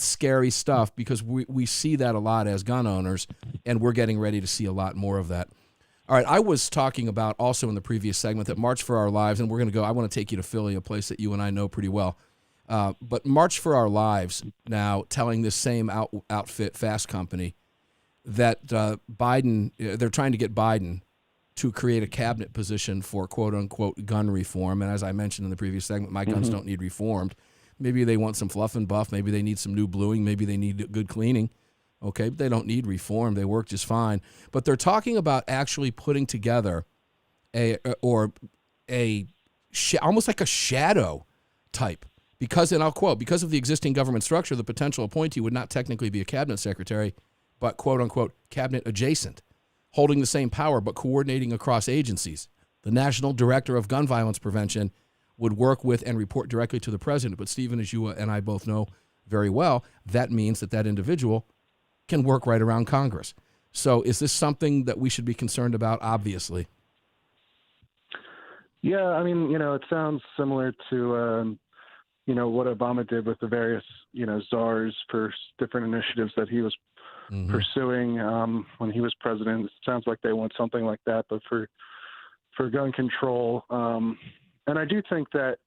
Speaker 2: scary stuff, because we see that a lot as gun owners, and we're getting ready to see a lot more of that. All right, I was talking about also in the previous segment that March for Our Lives, and we're going to go. I want to take you to Philly, a place that you and I know pretty well. But March for Our Lives now telling this same outfit, Fast Company, that Biden, they're trying to get Biden to create a cabinet position for quote-unquote gun reform. And as I mentioned in the previous segment, my guns don't need reformed. Maybe they want some fluff and buff. Maybe they need some new bluing. Maybe they need good cleaning. Okay, but they don't need reform. They work just fine. But they're talking about actually putting together almost like a shadow type. Because, and I'll quote, because of the existing government structure, the potential appointee would not technically be a cabinet secretary, but quote-unquote cabinet adjacent, holding the same power but coordinating across agencies. The National Director of Gun Violence Prevention would work with and report directly to the president. But Stephen, as you and I both know very well, that means that individual can work right around Congress. So is this something that we should be concerned about? Obviously.
Speaker 9: Yeah, I mean, it sounds similar to, what Obama did with the various, czars for different initiatives that he was pursuing when he was president. It sounds like they want something like that, but for gun control. And I do think that,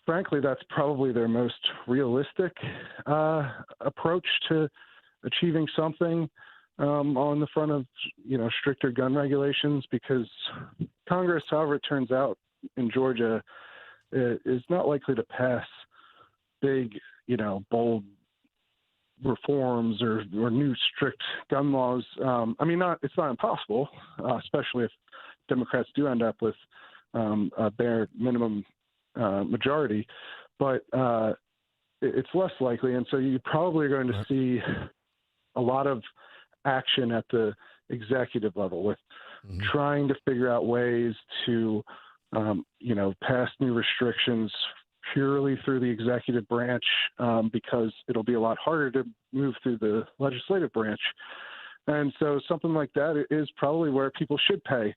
Speaker 9: frankly, that's probably their most realistic approach to achieving something on the front of, stricter gun regulations, because Congress, however it turns out in Georgia, is not likely to pass big, bold reforms or new strict gun laws. It's not impossible, especially if Democrats do end up with a bare minimum majority, but it's less likely. And so you probably are going to see a lot of action at the executive level with trying to figure out ways to, pass new restrictions purely through the executive branch, because it'll be a lot harder to move through the legislative branch. And so something like that is probably where people should pay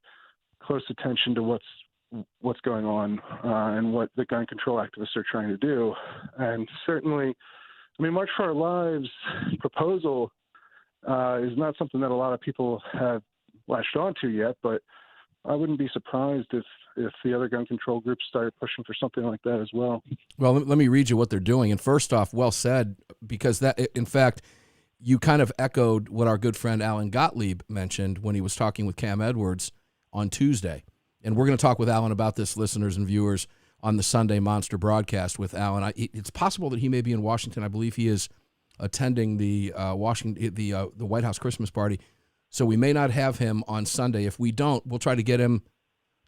Speaker 9: close attention to what's going on and what the gun control activists are trying to do. And certainly, March for Our Lives proposal is not something that a lot of people have latched onto yet, but I wouldn't be surprised if the other gun control groups started pushing for something like that as well.
Speaker 2: Well, let me read you what they're doing. And first off, well said, because that, in fact, you kind of echoed what our good friend Alan Gottlieb mentioned when he was talking with Cam Edwards on Tuesday. And we're going to talk with Alan about this, listeners and viewers, on the Sunday Monster broadcast with Alan. It's possible that he may be in Washington. I believe he is attending the White House Christmas party. So we may not have him on Sunday. If we don't, we'll try to get him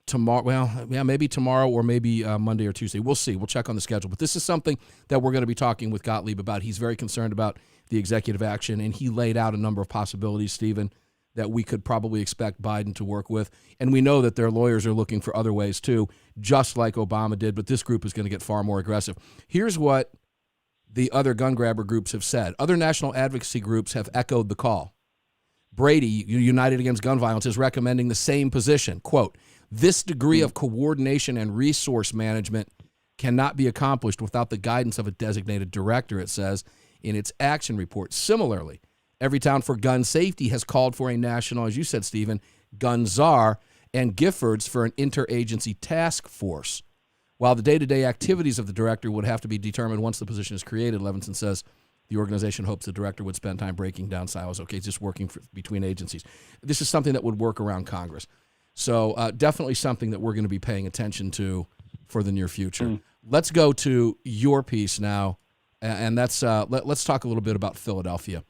Speaker 2: tomorrow. Well, yeah, maybe tomorrow or maybe Monday or Tuesday. We'll see. We'll check on the schedule. But this is something that we're going to be talking with Gottlieb about. He's very concerned about the executive action, and he laid out a number of possibilities, Stephen, that we could probably expect Biden to work with. And we know that their lawyers are looking for other ways too, just like Obama did, but this group is going to get far more aggressive. Here's what the other gun grabber groups have said. Other national advocacy groups have echoed the call. Brady, United Against Gun Violence, is recommending the same position. Quote, this degree of coordination and resource management cannot be accomplished without the guidance of a designated director, it says in its action report. Similarly, Everytown for Gun Safety has called for a national, as you said, Stephen, gun czar, and Giffords for an interagency task force. While the day-to-day activities of the director would have to be determined once the position is created, Levinson says the organization hopes the director would spend time breaking down silos. Okay, just working between agencies. This is something that would work around Congress. So definitely something that we're going to be paying attention to for the near future. Let's go to your piece now, and that's let's talk a little bit about Philadelphia.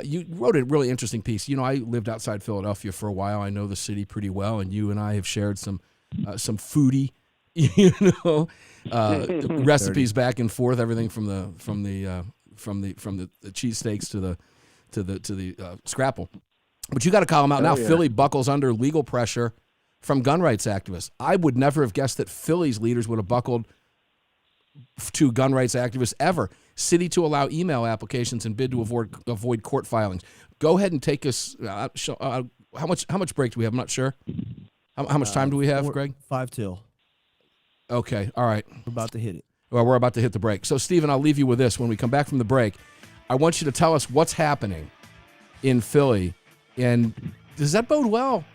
Speaker 2: You wrote a really interesting piece. I lived outside Philadelphia for a while. I know the city pretty well, and you and I have shared some foodie you know, recipes back and forth, everything from the cheesesteaks to the scrapple. But you got to call them out now.
Speaker 9: Yeah.
Speaker 2: Philly buckles under legal pressure from gun rights activists. I would never have guessed that Philly's leaders would have buckled to gun rights activists ever. City to allow email applications and bid to avoid court filings. Go ahead and take us. How much break do we have? I'm not sure. How much time do we have, Greg?
Speaker 1: 5 till.
Speaker 2: Okay. All right.
Speaker 1: We're about to hit it.
Speaker 2: Well, we're about to hit the break. So, Stephen, I'll leave you with this. When we come back from the break, I want you to tell us what's happening in Philly. And does that bode well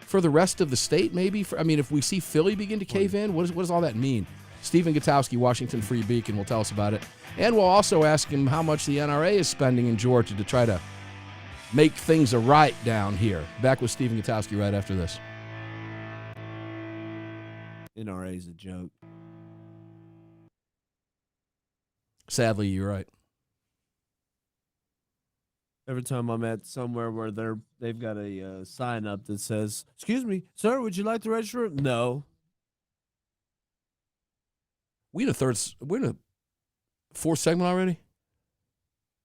Speaker 2: for the rest of the state, maybe? If we see Philly begin to cave in, what does all that mean? Stephen Gutowski, Washington Free Beacon, will tell us about it. And we'll also ask him how much the NRA is spending in Georgia to try to make things right down here. Back with Stephen Gutowski right after this.
Speaker 1: NRA is a joke.
Speaker 2: Sadly, you're right.
Speaker 1: Every time I'm at somewhere where they've got a sign up that says, "Excuse me, sir, would you like to register?" No.
Speaker 2: We're in a fourth segment already?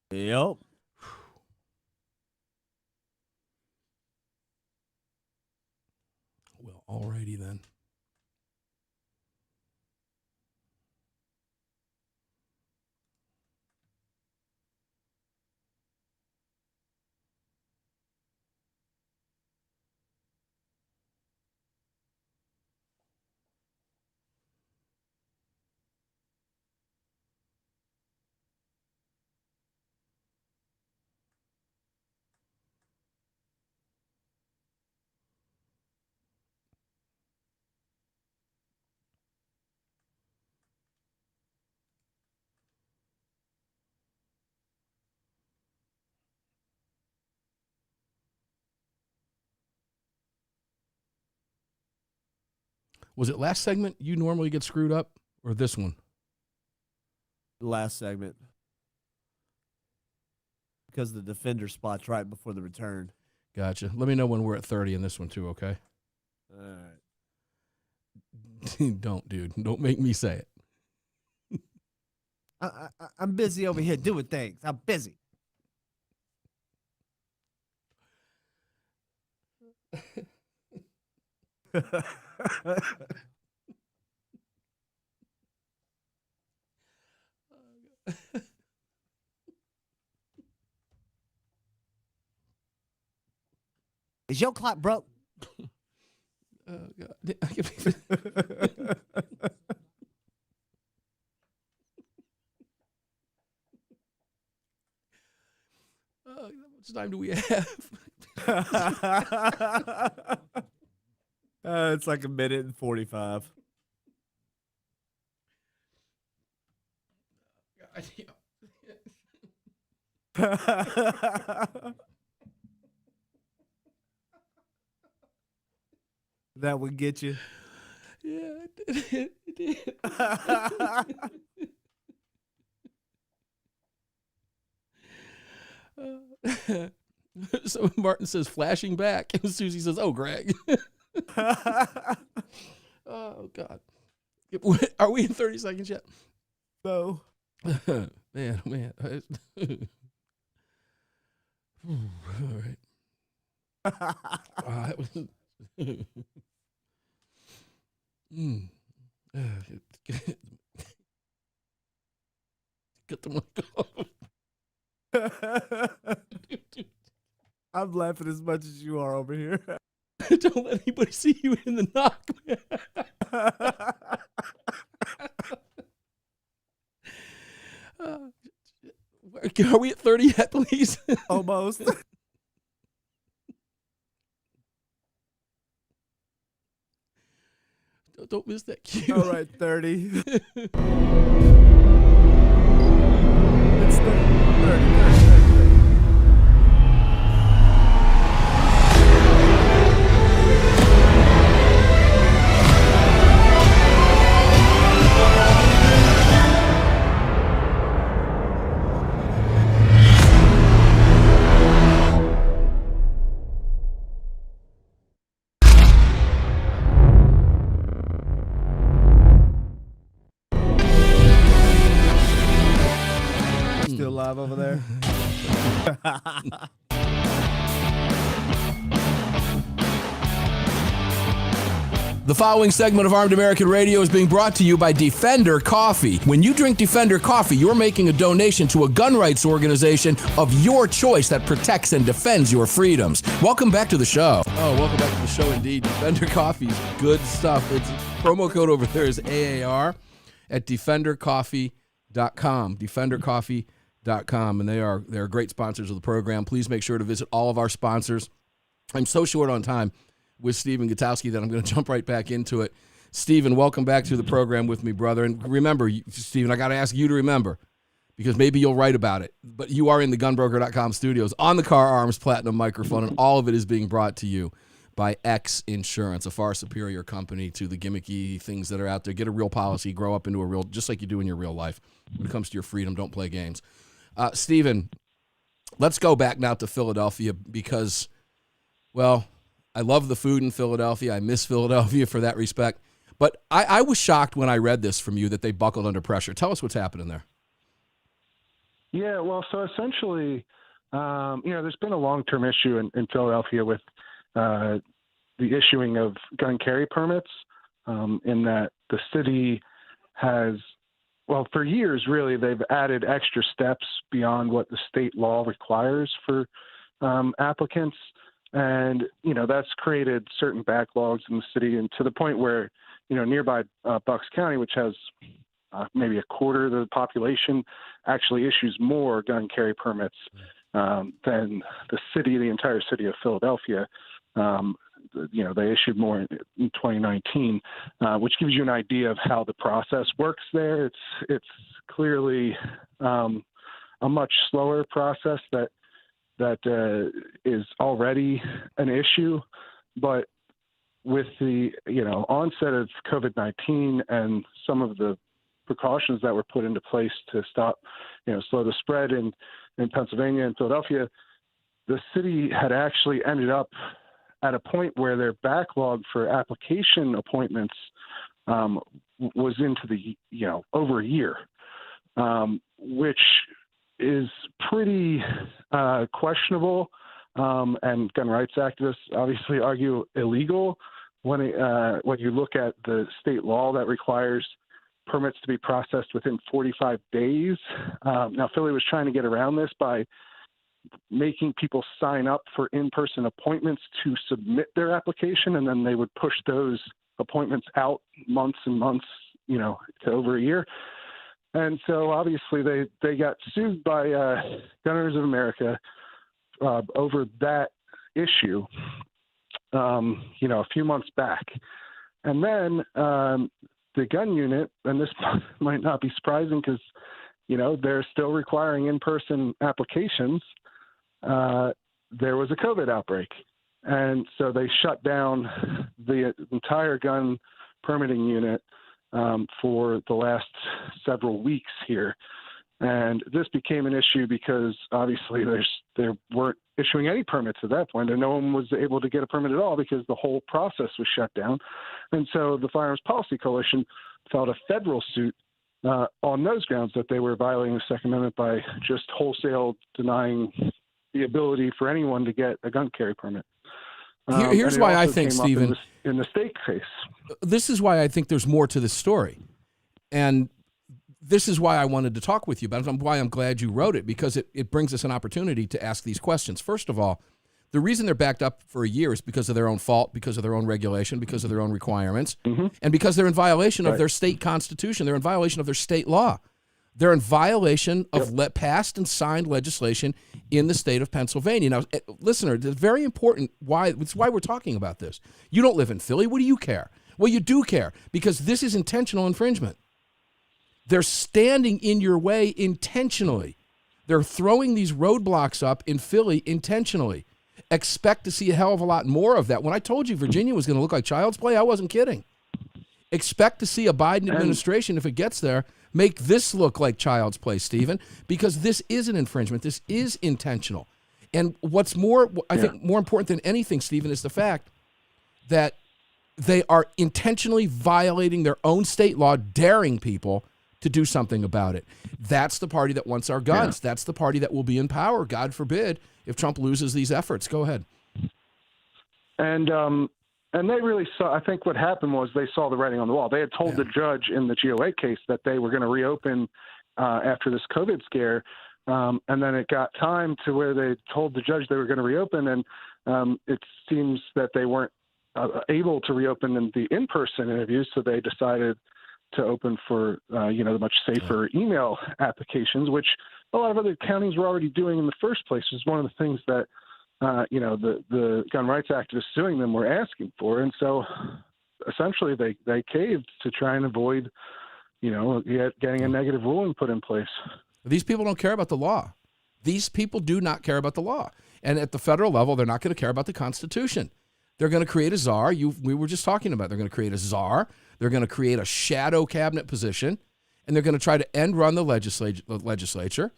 Speaker 1: Yep.
Speaker 2: Well, alrighty then. Was it last segment you normally get screwed up, or this one?
Speaker 1: Last segment. Because the defender spot's right before the return.
Speaker 2: Gotcha. Let me know when we're at 30 in this one, too, okay?
Speaker 1: All right.
Speaker 2: Don't, dude. Don't make me say it.
Speaker 1: I'm busy over here doing things. I'm busy. Is your clock broke?
Speaker 2: Oh, God. How much time do we have?
Speaker 1: It's like 1:45. That would get you.
Speaker 2: Yeah, it did. So Martin says, flashing back. And Susie says, oh, Greg. Oh, God. Are we in 30 seconds yet?
Speaker 1: No.
Speaker 2: Man. All right. That was... Get the mic off.
Speaker 1: I'm laughing as much as you are over here.
Speaker 2: Don't let anybody see you in the knock, man. Are we at 30 yet, please?
Speaker 1: Almost.
Speaker 2: Don't miss that cue.
Speaker 1: All right, 30. It's 30. have over there?
Speaker 2: The following segment of Armed American Radio is being brought to you by Defender Coffee. When you drink Defender Coffee, you're making a donation to a gun rights organization of your choice that protects and defends your freedoms. Welcome back to the show. Oh, welcome back to the show indeed. Defender Coffee's good stuff. Its promo code over there is AAR at defendercoffee.com. Defendercoffee.com. And they're great sponsors of the program. Please make sure to visit all of our sponsors. I'm so short on time with Stephen Gutowski that I'm going to jump right back into it. Stephen, welcome back to the program with me, brother. And remember, Stephen, I got to ask you to remember, because maybe you'll write about it, but you are in the gunbroker.com studios on the Car Arms Platinum microphone, and all of it is being brought to you by X Insurance, a far superior company to the gimmicky things that are out there. Get a real policy, grow up into a real, just like you do in your real life. When it comes to your freedom, don't play games. Stephen, let's go back now to Philadelphia because, well, I love the food in Philadelphia. I miss Philadelphia for that respect. But I was shocked when I read this from you that they buckled under pressure. Tell us what's happening there.
Speaker 9: Yeah, well, so essentially, there's been a long-term issue in Philadelphia with the issuing of gun carry permits, in that the city has, well, for years, really, they've added extra steps beyond what the state law requires for applicants. And, that's created certain backlogs in the city, and to the point where, nearby Bucks County, which has maybe a quarter of the population, actually issues more gun carry permits than the entire city of Philadelphia. They issued more in 2019, which gives you an idea of how the process works there. It's clearly a much slower process that is already an issue, but with the onset of COVID-19 and some of the precautions that were put into place to stop slow the spread in Pennsylvania and Philadelphia, the city had actually ended up at a point where their backlog for application appointments was into the over a year, which is pretty questionable, and gun rights activists obviously argue illegal when you look at the state law that requires permits to be processed within 45 days. Now, Philly was trying to get around this by making people sign up for in-person appointments to submit their application, and then they would push those appointments out months and months, to over a year. And so obviously they got sued by Gunners of America over that issue, a few months back. And then the gun unit, and this might not be surprising because, they're still requiring in-person applications. There was a COVID outbreak. And so they shut down the entire gun permitting unit for the last several weeks here. And this became an issue because obviously they weren't issuing any permits at that point, and no one was able to get a permit at all because the whole process was shut down. And so the Firearms Policy Coalition filed a federal suit on those grounds that they were violating the Second Amendment by just wholesale denying the ability for anyone to get a gun carry permit.
Speaker 2: Here's why I think, Stephen,
Speaker 9: in the state case,
Speaker 2: this is why I think there's more to this story. And this is why I wanted to talk with you about it, why I'm glad you wrote it, because it brings us an opportunity to ask these questions. First of all, the reason they're backed up for a year is because of their own fault, because of their own regulation, because of their own requirements, and because they're in violation of their state constitution. They're in violation of their state law. They're in violation of passed and signed legislation in the state of Pennsylvania. Now, listener, it's very important. It's why we're talking about this. You don't live in Philly. What do you care? Well, you do care, because this is intentional infringement. They're standing in your way intentionally. They're throwing these roadblocks up in Philly intentionally. Expect to see a hell of a lot more of that. When I told you Virginia was going to look like child's play, I wasn't kidding. Expect to see a Biden administration, if it gets there, make this look like child's play, Stephen, because this is an infringement. This is intentional. And what's more, I think more important than anything, Stephen, is the fact that they are intentionally violating their own state law, daring people to do something about it. That's the party that wants our guns. Yeah. That's the party that will be in power, God forbid, if Trump loses these efforts. Go ahead.
Speaker 9: And they really saw, I think what happened was they saw the writing on the wall. They had told the judge in the GOA case that they were going to reopen after this COVID scare. And then it got time to where they told the judge they were going to reopen. And it seems that they weren't able to reopen in the in-person interviews. So they decided to open for, the much safer email applications, which a lot of other counties were already doing in the first place. Is one of the things that, the gun rights activists suing them were asking for. And so essentially they caved to try and avoid, getting a negative ruling put in place.
Speaker 2: These people don't care about the law. These people do not care about the law. And at the federal level, they're not going to care about the Constitution. They're going to create a czar. We were just talking about. They're going to create a czar. They're going to create a shadow cabinet position, and they're going to try to end run the legislature.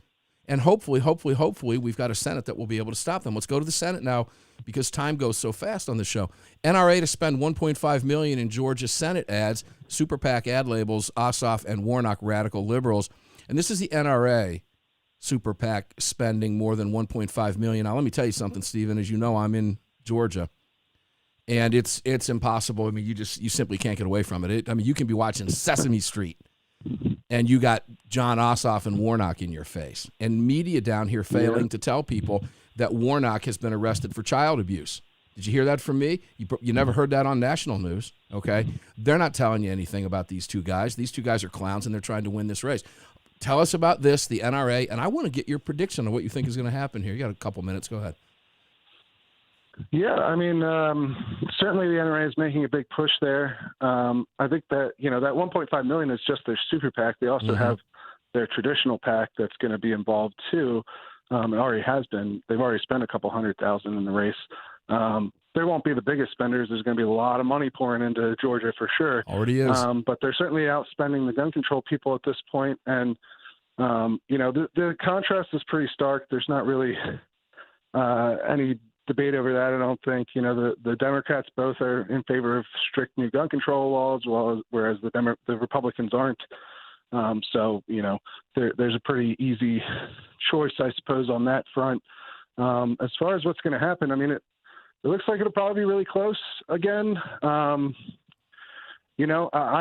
Speaker 2: And hopefully, we've got a Senate that will be able to stop them. Let's go to the Senate now because time goes so fast on the show. NRA to spend $1.5 million in Georgia Senate ads, Super PAC ad labels, Ossoff and Warnock radical liberals. And this is the NRA Super PAC spending more than $1.5 million. Now, let me tell you something, Stephen. As you know, I'm in Georgia. And it's impossible. I mean, you simply can't get away from it. You can be watching Sesame Street, and you got John Ossoff and Warnock in your face. And media down here failing to tell people that Warnock has been arrested for child abuse. Did you hear that from me? You never heard that on national news, okay? They're not telling you anything about these two guys. These two guys are clowns, and they're trying to win this race. Tell us about this, the NRA, and I want to get your prediction of what you think is going to happen here. You got a couple minutes. Go ahead.
Speaker 9: Yeah, certainly the NRA is making a big push there. I think that, that $1.5 million is just their super PAC. They also have their traditional PAC that's going to be involved too. It already has been. They've already spent a couple $100,000 in the race. They won't be the biggest spenders. There's going to be a lot of money pouring into Georgia for sure.
Speaker 2: Already is.
Speaker 9: But they're certainly outspending the gun control people at this point. And, the contrast is pretty stark. There's not really any debate over that. I don't think, the Democrats both are in favor of strict new gun control laws, whereas the Republicans aren't. There's a pretty easy choice, I suppose, on that front. As far as what's going to happen, it looks like it'll probably be really close again. I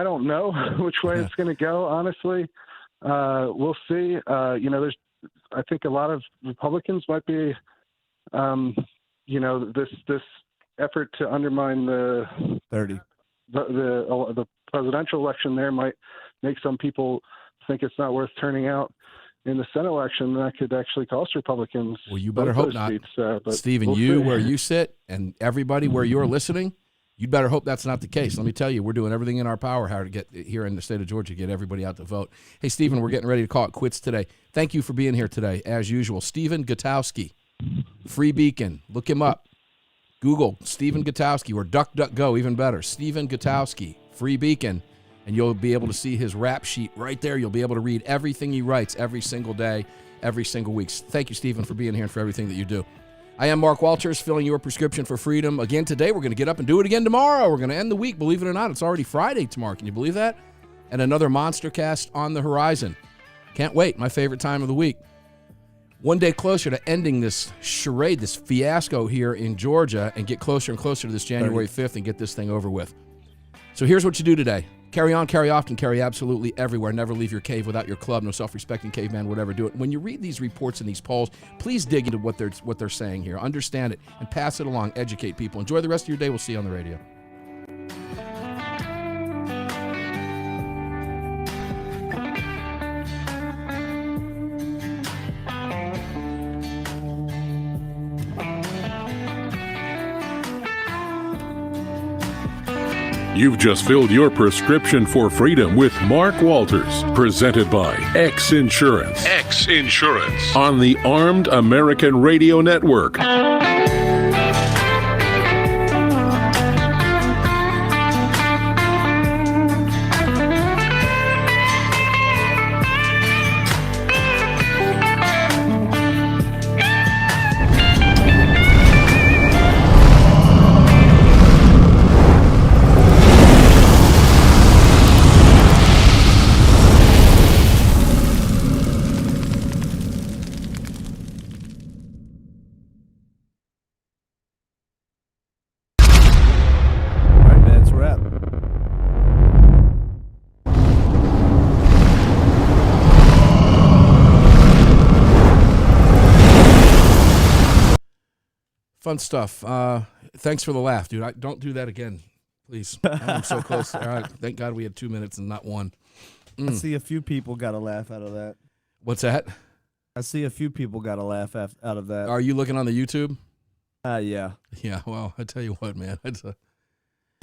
Speaker 9: don't know which way it's going to go, honestly. We'll see. I think a lot of Republicans might be, this effort to undermine the presidential election there might make some people think it's not worth turning out in the Senate election. That could actually cost Republicans.
Speaker 2: Well, you better hope not.
Speaker 9: Seats,
Speaker 2: Stephen, where you sit, and everybody where you're listening, you'd better hope that's not the case. Let me tell you, we're doing everything in our power to get here in the state of Georgia, get everybody out to vote. Hey, Stephen, we're getting ready to call it quits today. Thank you for being here today, as usual. Stephen Gutowski, Free Beacon. Look him up. Google Stephen Gutowski, or DuckDuckGo, even better. Stephen Gutowski, Free Beacon, and you'll be able to see his rap sheet right there. You'll be able to read everything he writes every single day, every single week. Thank you, Stephen, for being here and for everything that you do. I am Mark Walters, filling your prescription for freedom. Again today, we're going to get up and do it again tomorrow. We're going to end the week, believe it or not. It's already Friday tomorrow. Can you believe that? And another Monster Cast on the horizon. Can't wait. My favorite time of the week. One day closer to ending this charade, this fiasco here in Georgia, and get closer and closer to this January 5th and get this thing over with. So here's what you do today. Carry on, carry often, carry absolutely everywhere. Never leave your cave without your club. No self-respecting caveman would ever do it. When you read these reports and these polls, please dig into what they're saying here. Understand it and pass it along. Educate people. Enjoy the rest of your day. We'll see you on the radio.
Speaker 3: You've just filled your prescription for freedom with Mark Walters, presented by X Insurance. X Insurance on the Armed American Radio Network.
Speaker 2: Fun stuff. Thanks for the laugh, dude. Don't do that again, please. I'm so close. All right. Thank God we had 2 minutes and not one.
Speaker 1: I see a few people got a laugh out of that.
Speaker 2: What's that?
Speaker 1: I see a few people got a laugh out of that.
Speaker 2: Are you looking on the YouTube?
Speaker 1: Yeah.
Speaker 2: Yeah, well, I tell you what, man.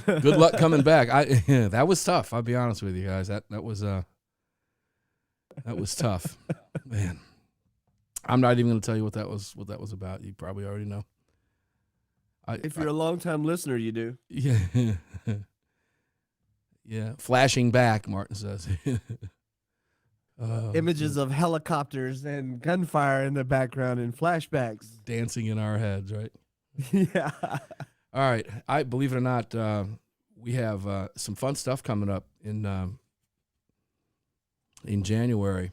Speaker 2: Good luck coming back. That was tough. I'll be honest with you guys. That was tough. Man. I'm not even going to tell you what that was about. You probably already know.
Speaker 1: If you're a long-time listener, you do.
Speaker 2: Yeah. Yeah. Flashing back, Martin says.
Speaker 1: Images of helicopters and gunfire in the background and flashbacks.
Speaker 2: Dancing in our heads, right?
Speaker 1: Yeah.
Speaker 2: All right. I believe it or not, we have some fun stuff coming up in January.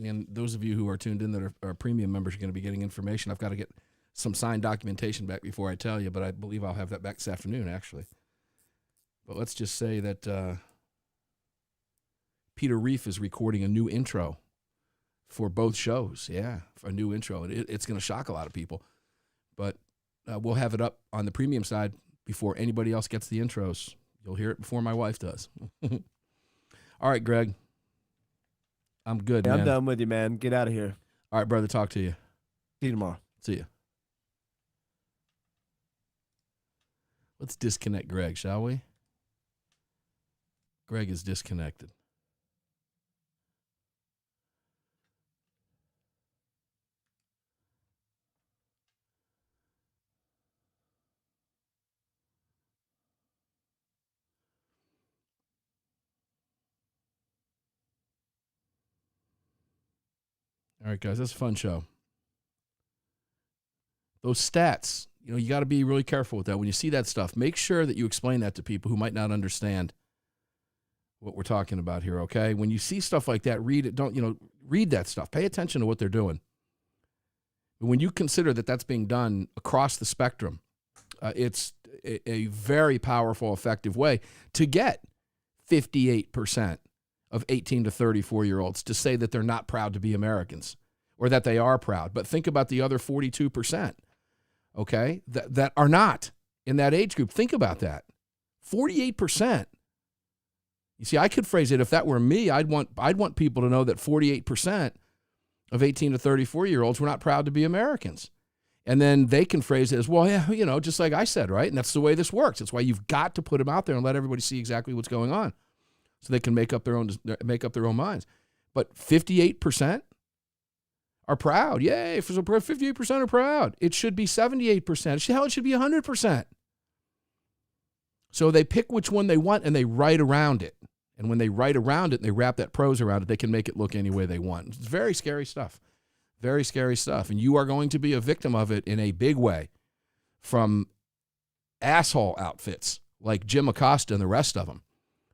Speaker 2: And those of you who are tuned in that are premium members are going to be getting information. I've got to get some signed documentation back before I tell you, but I believe I'll have that back this afternoon, actually. But let's just say that Peter Reef is recording a new intro for both shows. Yeah, for a new intro. It's going to shock a lot of people. But we'll have it up on the premium side before anybody else gets the intros. You'll hear it before my wife does. All right, Greg. I'm good, man.
Speaker 1: I'm done with you, man. Get out of here.
Speaker 2: All right, brother. Talk to you.
Speaker 1: See you tomorrow.
Speaker 2: See you. Let's disconnect Greg, shall we? Greg is disconnected. All right, guys, that's a fun show. Those stats, you got to be really careful with that. When you see that stuff, make sure that you explain that to people who might not understand what we're talking about here, okay? When you see stuff like that, read it. Read that stuff. Pay attention to what they're doing. When you consider that that's being done across the spectrum, it's a very powerful, effective way to get 58% of 18 to 34-year-olds to say that they're not proud to be Americans or that they are proud. But think about the other 42%, okay, that are not in that age group. Think about that. 48%. You see, I could phrase it, if that were me, I'd want people to know that 48% of 18 to 34-year-olds were not proud to be Americans. And then they can phrase it as, well, yeah, just like I said, right? And that's the way this works. That's why you've got to put them out there and let everybody see exactly what's going on, so they can make up their own minds. But 58% are proud. Yay, 58% are proud. It should be 78%. Hell, it should be 100%. So they pick which one they want and they write around it. And when they write around it and they wrap that prose around it, they can make it look any way they want. It's very scary stuff. Very scary stuff. And you are going to be a victim of it in a big way from asshole outfits like Jim Acosta and the rest of them.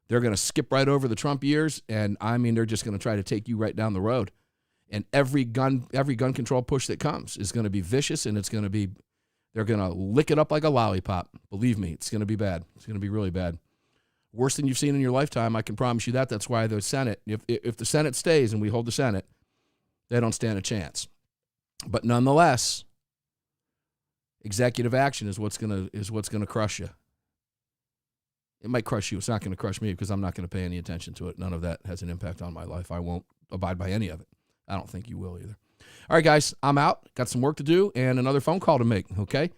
Speaker 2: They're going to skip right over the Trump years, and they're just going to try to take you right down the road. And every gun control push that comes is going to be vicious, and they're going to lick it up like a lollipop. Believe me, it's going to be bad. It's going to be really bad. Worse than you've seen in your lifetime, I can promise you that. That's why the Senate, if the Senate stays and we hold the Senate, they don't stand a chance. But nonetheless, executive action is what's going to crush you. It might crush you. It's not going to crush me because I'm not going to pay any attention to it. None of that has an impact on my life. I won't abide by any of it. I don't think you will either. All right, guys, I'm out. Got some work to do and another phone call to make, okay?